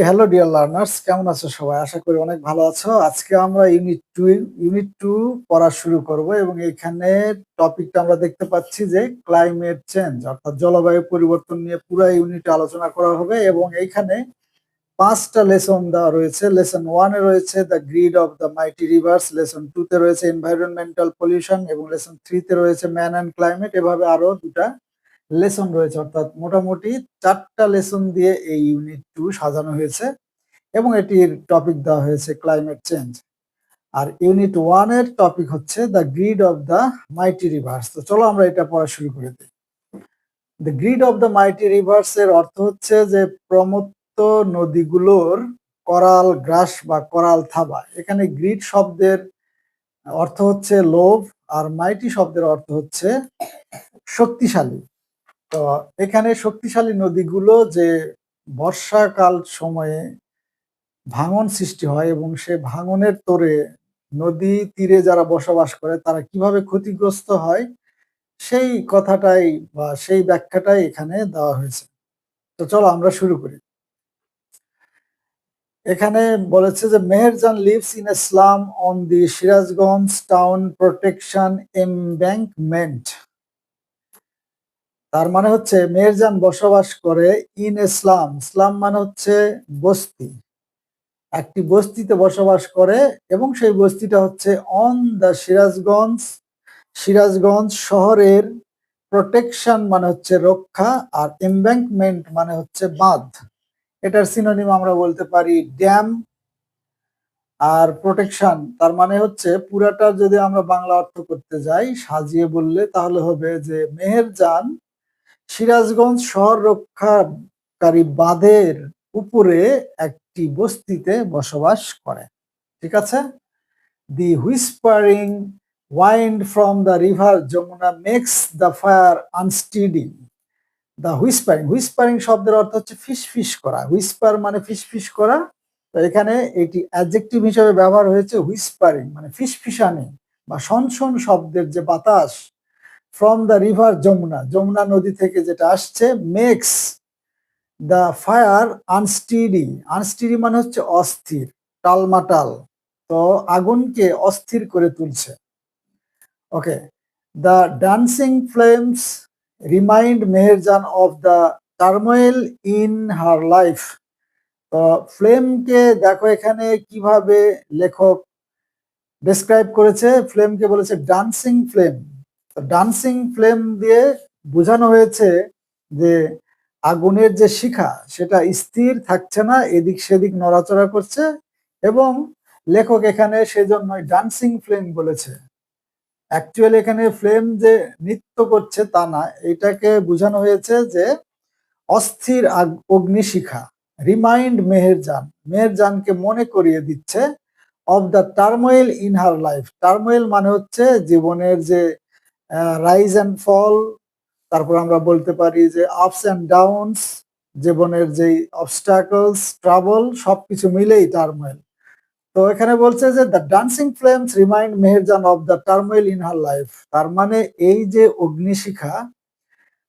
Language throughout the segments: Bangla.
হ্যালো ডিয়ার লার্নার্স, কেমন আছো সবাই? আশা করি অনেক ভালো আছো। আজকে আমরা ইউনিট টু পড়া শুরু করব এবং এখানে টপিকটা আমরা দেখতে পাচ্ছি যে ক্লাইমেট চেঞ্জ অর্থাৎ জলবায়ু পরিবর্তন নিয়ে পুরো ইউনিটে আলোচনা করা হবে এবং এইখানে 5টা লেসন দেওয়া রয়েছে। লেসন 1 এ রয়েছে the grid of the mighty reverse, lesson 2 তে রয়েছে এনভায়রনমেন্টাল পলিউশন এবং লেসন 3 তে রয়েছে ম্যান অ্যান্ড ক্লাইমেট। এভাবে আরো দুটা লেসন রয়েছে, অর্থাৎ মোটামুটি 4টা লেসন দিয়ে এই ইউনিট 2 সাজানো হয়েছে এবং এটির টপিক দেওয়া হয়েছে ক্লাইমেট চেঞ্জ। আর ইউনিট 1 এর টপিক হচ্ছে the grid of the mighty reverse. তো চলো আমরা এটা পড়া শুরু করে দিই। The grid of the mighty reverse এর অর্থ হচ্ছে যে প্রমত্ত নদীগুলোর করাল গ্রাস বা করাল থাবা। এখানে গ্রিড শব্দের অর্থ হচ্ছে লোভ আর মাইটি শব্দের অর্থ হচ্ছে শক্তিশালী। তো এখানে শক্তিশালী নদীগুলো যে বর্ষাকাল সময়ে ভাঙন সৃষ্টি হয় এবং সে ভাঙনের তোরে নদী তীরে যারা বসবাস করে তারা কিভাবে ক্ষতিগ্রস্ত হয় সেই কথাটাই বা সেই ব্যাখ্যাটাই এখানে দেওয়া হয়েছে। তো চলো আমরা শুরু করি। এখানে বলেছে যে Meherjaan lives in a slum on the Sirajganj town protection embankment. তার মানে হচ্ছে মেহেরজান বসবাস করে ইন ইসলাম। ইসলাম মানে হচ্ছে বস্তি, একটি বস্তিতে বসবাস করে এবং সেই বস্তিটা হচ্ছে অন দ্য সিরাজগঞ্জ, সিরাজগঞ্জ শহরের প্রোটেকশন মানে হচ্ছে রক্ষা আর এমব্যাঙ্কমেন্ট মানে হচ্ছে বাঁধ। এটার সিনোনিম আমরা বলতে পারি ড্যাম। আর প্রোটেকশন তার মানে হচ্ছে পুরাটা যদি আমরা বাংলা অর্থ করতে যাই সাজিয়ে বললে তাহলে হবে যে মেহেরজান সিরাজগঞ্জ শহর রক্ষাকারী বাঁধের উপরে একটি বস্তিতে বসবাস করে। ঠিক আছে। The whispering wind from the river Yamuna makes the fire unsteady. The whispering, whispering শব্দের অর্থ হচ্ছে ফিসফিস করা। হুইসপার মানে ফিসফিস করা। তো এখানে এটি অ্যাডজেক্টিভ হিসেবে ব্যবহার হয়েছে হুইসপারিং মানে ফিসফিসানি বা সনসন শব্দের যে বাতাস from the river Yamuna, Yamuna নদী থেকে যেটা আসছে, makes the fire unsteady. Unsteady মানে হচ্ছে অস্থির, টালমাটাল। তো আগুনকে অস্থির করে তুলছে। Okay. The dancing flames remind Meherjan of the turmoil in her life. তো ফ্লেমকে দেখো এখানে কিভাবে লেখক ডেসক্রাইব করেছে। ফ্লেমকে বলেছে ডান্সিং ফ্লেম। ডান্সিং ফ্লেম দিয়ে বোঝানো হয়েছে যে আগুনের যে শিখা সেটা স্থির থাকছে না, এদিক সেদিক নড়াচড়া করছে এবং লেখক এখানে সেজন্যই ডান্সিং ফ্লেম বলেছে। অ্যাকচুয়ালি এখানে ফ্লেম যে নৃত্য করছে তা না, এটাকে বোঝানো হয়েছে যে অস্থির অগ্নিশিখা। রিমাইন্ড মেহেরজান, মেহেরজানকে মনে করিয়ে দিচ্ছে of the turmoil in her life. Turmoil মানে হচ্ছে জীবনের যে রাইজ অ্যান্ড ফল, তারপর আমরা বলতে পারি যে আপস অ্যান্ড ডাউনস, জীবনের যেই অবস্টাকলস ট্রাবল সবকিছু মিলেই টার্মোয়েল। তো এখানে বলছে যে the dancing flames remind Meherjan of the turmoil in her life. তার মানে এই যে অগ্নিশিখা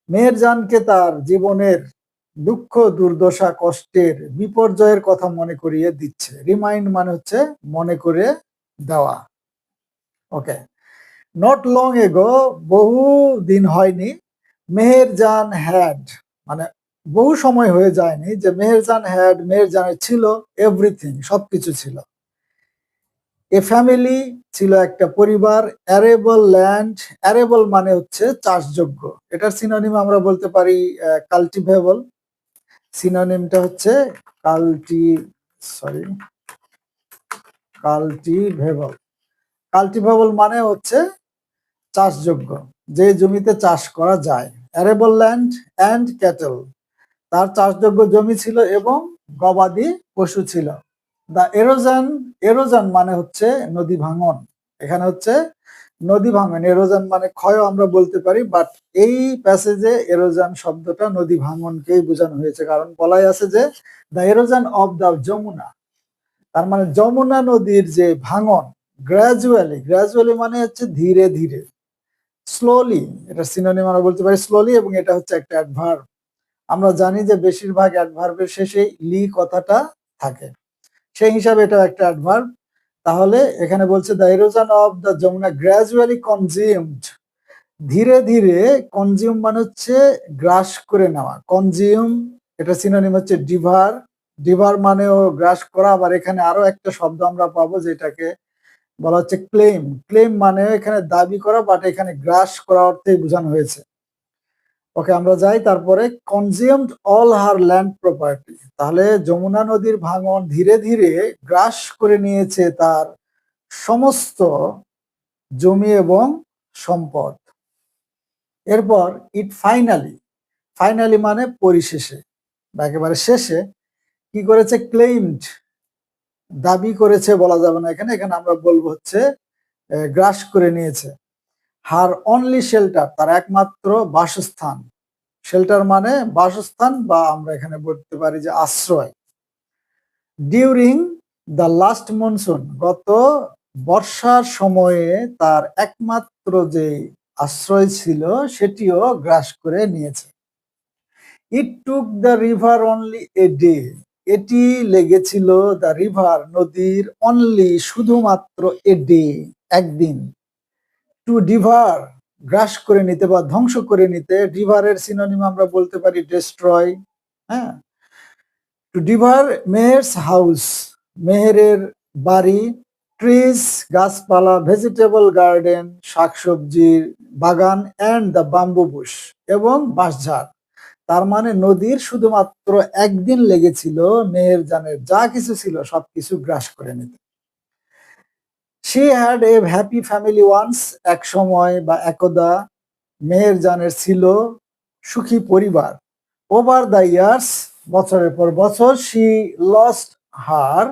মেহেরজানকে তার জীবনের দুঃখ দুর্দশা কষ্টের বিপর্যয়ের কথা মনে করিয়ে দিচ্ছে। রিমাইন্ড মানে হচ্ছে মনে করে দেওয়া। ওকে। নট লং এগো, বহু দিন হয়নি, মেহেরজান হ্যাড মানে বহু সময় হয়ে যায়নি যে মেহেরজান হ্যাড, মেহেরজানের ছিল এভরিথিং, সবকিছু ছিল। এ ফ্যামিলি ছিল একটা পরিবার, অ্যারেবল ল্যান্ড, অ্যারেবল মানে হচ্ছে চাষযোগ্য। এটার সিনোনিম আমরা বলতে পারি কাল্টিভেবল। সিনোনিমটা হচ্ছে কাল্টিভেবল। কাল্টিভেবল মানে হচ্ছে চাষযোগ্য, যে জমিতে চাষ করা যায়। অ্যারেবল ল্যান্ড অ্যান্ড ক্যাটেল, তার চাষযোগ্য জমি ছিল এবং গবাদি পশু ছিল। দা এরোজান, এরোজান মানে হচ্ছে নদী ভাঙন। এখানে হচ্ছে নদী ভাঙন, এরোজান মানে ক্ষয় আমরা বলতে পারি, বাট এই প্যাসেজে এরোজান শব্দটা নদী ভাঙনকেই বোঝানো হয়েছে, কারণ বলাই আছে যে দ্য এরোজান অফ দ্য যমুনা। তার মানে যমুনা নদীর যে ভাঙন, গ্র্যাজুয়ালি, গ্র্যাজুয়ালি মানে হচ্ছে ধীরে ধীরে, স্লোলি, এটা সিনোনিম আমরা বলতে পারি স্লোলি এবং এটা হচ্ছে একটা অ্যাডভার্ব। আমরা জানি যে বেশিরভাগ অ্যাডভার্বের শেষে লি কথাটা থাকে, সেই হিসাবে এটা একটা অ্যাডভার্ব। তাহলে এখানে বলছে the erosion of the Jamuna gradually consumed, ধীরে ধীরে, কনজিউম মানে হচ্ছে গ্রাস করে নেওয়া, কনজিউম এটা সিনোনিম হচ্ছে ডিভার, ডিভার মানেও গ্রাস করা। আবার এখানে আরো একটা শব্দ আমরা পাবো যেটাকে বলা হচ্ছে ক্লেম, ক্লেম মানে এখানে দাবি করা, বাট এখানে গ্রাস করা অর্থেই বোঝানো হয়েছে। ওকে, আমরা যাই তারপরে, consumed all her land property, তাহলে যমুনা নদীর ভাঙন ধীরে ধীরে গ্রাস করে নিয়েছে তার সমস্ত জমি এবং সম্পদ। এরপর ইট ফাইনালি, ফাইনালি মানে পরিশেষে বা একেবারে শেষে, কি করেছে, ক্লেইমড, দাবি করেছে বলা যাবে না এখানে, এখানে আমরা বলবো হচ্ছে গ্রাস করে নিয়েছে। হার অনলি শেল্টার, তার একমাত্র বাসস্থান, শেল্টার মানে বাসস্থান বা আমরা এখানে বলতে পারি যে আশ্রয়। ডিউরিং দ্য লাস্ট মনসুন, গত বর্ষার সময়ে তার একমাত্র যে আশ্রয় ছিল সেটিও গ্রাস করে নিয়েছে। It took the river only a day, এটি লেগেছিল দ্য রিভার নদীর, অনলি শুধুমাত্র এ ডে একদিন, টু ডিভার গ্রাস করে নিতে বা ধ্বংস করে নিতে। ডিভারের সিনোনিম আমরা বলতে পারি ডেস্ট্রয়। হ্যাঁ, টু ডিভার মেহেরস হাউস, মেহেরের বাড়ি, ট্রিজ গাছপালা, ভেজিটেবল গার্ডেন শাকসবজির বাগান, অ্যান্ড দ্য বাম্বু বুশ এবং বাঁশঝাড়। তার মানে নদীর শুধুমাত্র একদিন লেগেছিল মেহেরজানের যা কিছু ছিল সবকিছু গ্রাস করে নিতে। She had a happy family once, এক সময় বা একদা মেহেরজানের ছিল সুখী পরিবার। ওভার দ্য ইয়ার্স, বছরের পর বছর, she lost her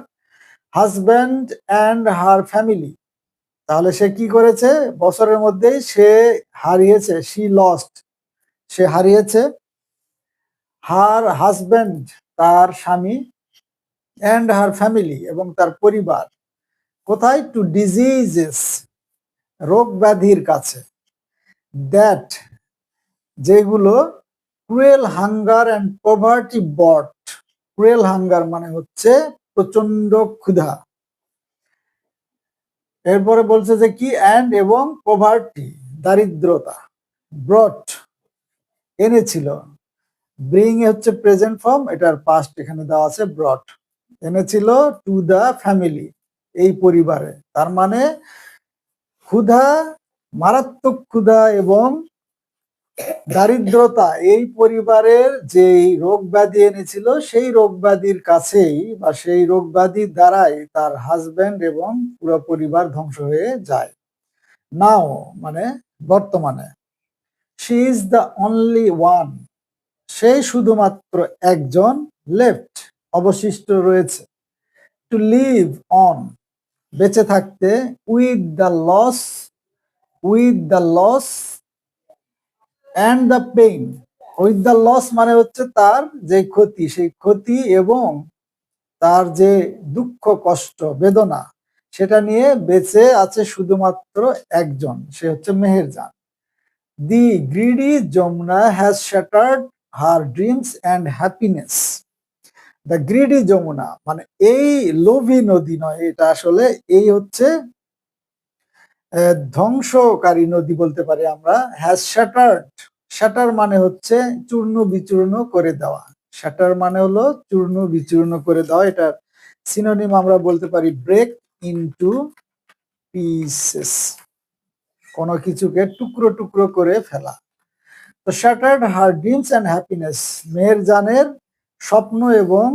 husband and her family, তাহলে সে কি করেছে, বছরের মধ্যেই সে হারিয়েছে, শি লস্ট সে হারিয়েছে, হার হাজব্যান্ড তার স্বামী, অ্যান্ড হার ফ্যামিলি এবং তার পরিবার। কোথায়, টু ডিজিজেস রোগ ব্যাধির কাছে, দ্যাট যেগুলো, cruel hunger and poverty but, cruel hunger মানে হচ্ছে প্রচন্ড ক্ষুধা। এরপরে বলছে যে কি, অ্যান্ড এবং পভার্টি দারিদ্রতা, ব্রট এনেছিল, ব্রিং এ হচ্ছে প্রেজেন্ট ফর্ম, এটার পাস্ট এখানে দেওয়া আছে ব্রট, এনেছিল টু দ্য ফ্যামিলি এই পরিবারে। তার মানে ক্ষুধা, মারাত্মক ক্ষুধা এবং দারিদ্রতা এই পরিবারের যে রোগ ব্যাধি এনেছিল, সেই রোগ ব্যাধির কাছেই বা সেই রোগ ব্যাধির দ্বারাই তার হাজব্যান্ড এবং পুরো পরিবার ধ্বংস হয়ে যায়। নাও মানে বর্তমানে, she is the only one, সেই শুধুমাত্র একজন, লেফট অবশিষ্ট রয়েছে, টু লিভ অন বেঁচে থাকতে, with the loss, with the loss and the pain, with the loss মানে হচ্ছে তার যে ক্ষতি, সেই ক্ষতি এবং তার যে দুঃখ কষ্ট বেদনা, সেটা নিয়ে বেঁচে আছে শুধুমাত্র একজন, সে হচ্ছে Meherjan. The greedy Yamuna has shattered her dreams and happiness, the greedy Yamuna মানে এই লোভী নদী নয়, এটা আসলে এই হচ্ছে ধ্বংসকারী নদী বলতে পারি আমরা। হ্যাজ শ্যাটার্ড, শ্যাটার মানে হচ্ছে চূর্ণ বিচূর্ণ করে দেওয়া, শ্যাটার মানে হলো চূর্ণ বিচূর্ণ করে দেওয়া, এটার সিনোনিম আমরা বলতে পারি ব্রেক ইনটু পিসেস, কোনো কিছুকে টুকরো টুকরো করে ফেলা। তো shattered her dreams and happiness, মেহেরজানের স্বপ্ন এবং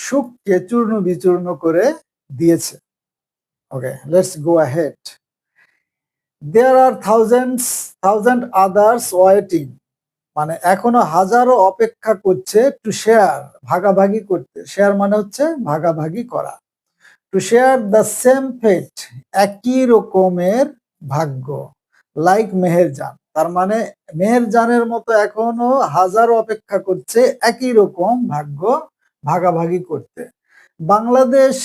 সুখকে চূর্ণ বিচূর্ণ করে দিয়েছে। Okay, let's go ahead. There are thousand others waiting, মানে এখনো হাজারো অপেক্ষা করছে, টু শেয়ার ভাগাভাগি করতে, শেয়ার মানে হচ্ছে ভাগাভাগি করা, টু শেয়ার দ্য সেম ফেট একই রকমের ভাগ্য, লাইক মেহেরজান, তার মানে মেহেরজানের মতো এখনো হাজারো অপেক্ষা করছে একই রকম ভাগ্য ভাগাভাগি করতে। Bangladesh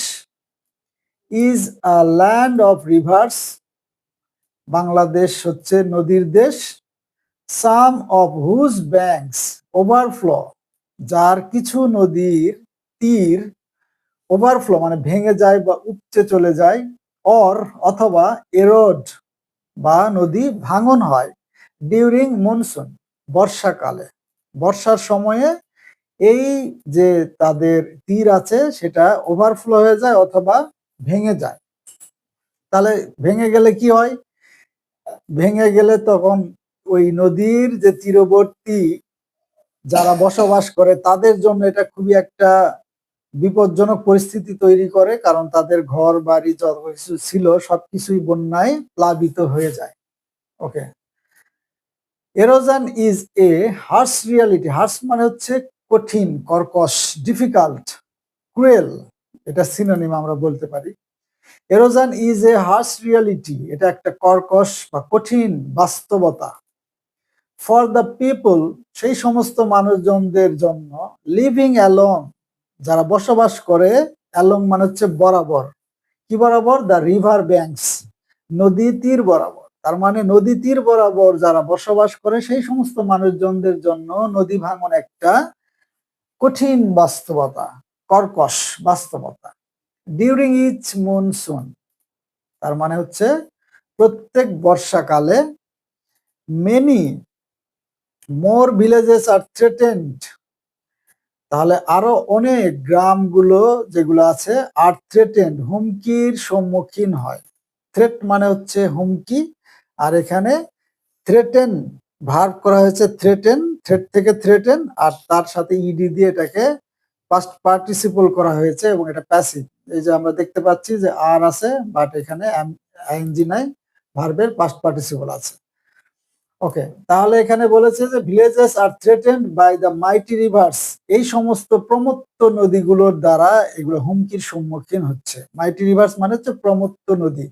is a land of rivers, Bangladesh হচ্ছে নদীর দেশ, some of whose banks overflow, যার কিছু নদীর তীর ওভারফ্লো মানে ভেঙে যায় বা উপচে চলে যায়, অথবা এরোড বা নদী ভাঙন হয় ডিউরিং মনসুন বর্ষাকালে। বর্ষার সময়ে এই যে তাদের তীর আছে সেটা ওভারফ্লো হয়ে যায় অথবা ভেঙে যায়। তাহলে ভেঙে গেলে কি হয়? ভেঙে গেলে তখন ওই নদীর যে তীরবর্তী যারা বসবাস করে তাদের জন্য এটা খুবই একটা বিপজ্জনক পরিস্থিতি তৈরি করে, কারণ তাদের ঘর বাড়ি যত কিছু ছিল সবকিছুই বন্যায় প্লাবিত হয়ে যায়। Okay, erosion is a harsh reality. Harsh মানে হচ্ছে কঠিন, কর্কশ, ডিফিকাল্ট, ক্রুয়েল, এটা সিনোনিম আমরা বলতে পারি। Erosion is a harsh reality, এটা একটা কর্কশ বা কঠিন বাস্তবতা। ফর দ্য পিপল, সেই সমস্ত মানুষজনদের জন্য, লিভিং অ্যালং, যারা বসবাস করে, অ্যালং মানে হচ্ছে বরাবর, কি বরাবর? দ্য রিভার ব্যাংকস, নদী তীর বরাবর। তার মানে নদী তীর বরাবর যারা বসবাস করে সেই সমস্ত মানুষজনদের জন্য নদী ভাঙন একটা কঠিন বাস্তবতা, কর্কশ বাস্তবতা। ডিউরিং ইচ মনসুন, তার মানে হচ্ছে প্রত্যেক বর্ষাকালে, many more villages are threatened, তাহলে আরো অনেক গ্রামগুলো যেগুলো আছে আর থ্রেটেন্ড, হুমকির সম্মুখীন হয়। থ্রেট মানে হচ্ছে হুমকি, আর এখানে থ্রেটেন ভার্ব করা হয়েছে থ্রেটেন, থ্রেট থেকে থ্রেটেন, আর তার সাথে ইডি দিয়ে এটাকে পাস্ট পার্টিসিপল করা হয়েছে এবং এটা প্যাসিভ। এই যে আমরা দেখতে পাচ্ছি যে আর আছে, বাট এখানে আইএনজি নাই, ভার্বের পাস্ট পার্টিসিপল আছে। ওকে, তাহলে এখানে বলেছে যে villages are threatened by the mighty rivers, এই সমস্ত প্রমত্ত নদীগুলোর দ্বারা এগুলো হুমকির সম্মুখীন হচ্ছে। মাইটি রিভার্স মানে হচ্ছে প্রমত্ত নদী,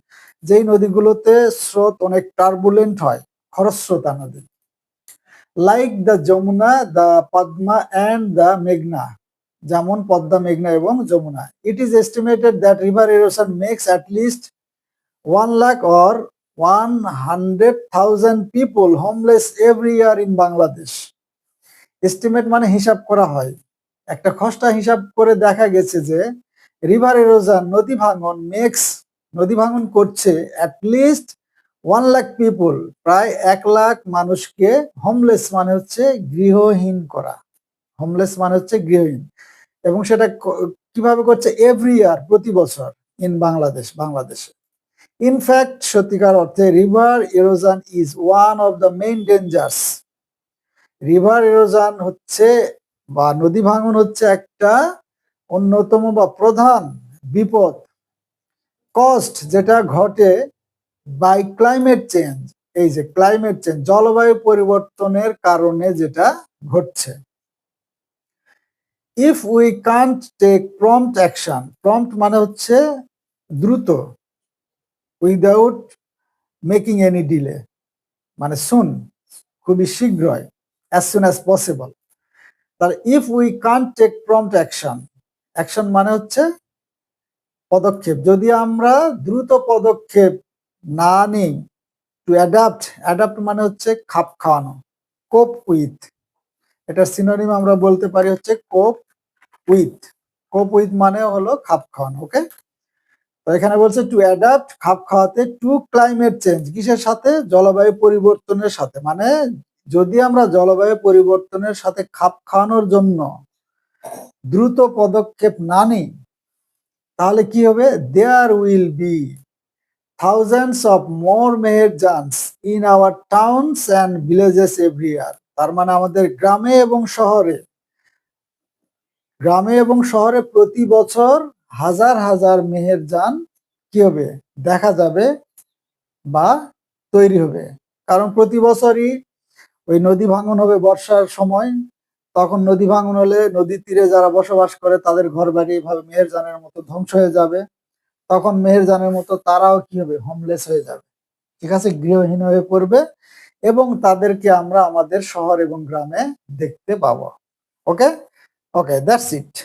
যেই নদীগুলোতে স্রোত অনেক টার্বুলেন্ট হয়, খরস্রোতা নদী। Like the Jamuna, the Padma and the মেঘনা, যেমন পদ্মা, মেঘনা এবং Jamuna. It is estimated that river erosion makes at least 1 lakh or 100,000 people homeless every year in Bangladesh. Estimate মানে হিসাব করা হয়, একটা খসড়া হিসাব করে দেখা গেছে যে রিভার এরোশন, নদী ভাঙন, নদী ভাঙন করছে অ্যাট লিস্ট 1 লাখ পিপল, প্রায় 1 লাখ মানুষকে, হোমলেস মানে হচ্ছে গৃহহীন করা, হোমলেস মানে হচ্ছে গৃহহীন, এবং সেটা কিভাবে করছে? এভরি ইয়ার, প্রতি বছর, ইন বাংলাদেশে। ইনফ্যাক্ট, সত্যিকার অর্থে river erosion is one of the main dangers. River erosion হচ্ছে বা নদী ভাঙন হচ্ছে একটা অন্যতম বা প্রধান বিপদ, কস্ট, যেটা ঘটে বাই ক্লাইমেট চেঞ্জ। এই যে ক্লাইমেট চেঞ্জ, জলবায়ু পরিবর্তনের কারণে যেটা ঘটছে। If we can't take prompt action, prompt মানে হচ্ছে দ্রুত, উইদাউট মেকিং এনি ডিলে মানে সুন, খুবই শীঘ্রই, অ্যাজ সুন অ্যাজ পসিবল। তাহলে if we can't take prompt action, action মানে হচ্ছে পদক্ষেপ, যদি আমরা দ্রুত পদক্ষেপ না নিই, টু অ্যাডাপ্ট, অ্যাডাপ্ট মানে হচ্ছে খাপ খাওয়ানো, কোপ উইথ, এটার সিনোনিম আমরা বলতে পারি হচ্ছে কোপ উইথ। কোপ উইথ মানে হলো খাপ খাওয়ানো। ওকে, তো এখানে বলছে টু অ্যাডাপ্ট, খাপ খাওয়াতে, টু ক্লাইমেট চেঞ্জ, কিসের সাথে? জলবায়ু পরিবর্তনের সাথে। মানে যদি আমরা জলবায়ু পরিবর্তনের সাথে খাপ খাওয়ানোর জন্য দ্রুত পদক্ষেপ না নিই, তাহলে কি হবে? There will be thousands of more Meherjaans in our towns and villages every year. তার মানে আমাদের গ্রামে এবং শহরে প্রতি বছর হাজার হাজার মেহেরজান কি হবে? দেখা যাবে বা তৈরি হবে। কারণ প্রতি বছরই ওই নদী ভাঙন হবে বর্ষার সময়, তখন নদী ভাঙন হলে নদীর তীরে যারা বসবাস করে তাদের ঘর বাড়ি এভাবে মেহেরজানের মতো ধ্বংস হয়ে যাবে। তখন মেহেরজানের মতো তারাও কি হবে? হোমলেস হয়ে যাবে, ঠিক আছে, গৃহহীন হয়ে পড়বে, এবং তাদেরকে আমরা আমাদের শহর এবং গ্রামে দেখতে পাবো। ওকে, ওকে, দ্যাটস ইট।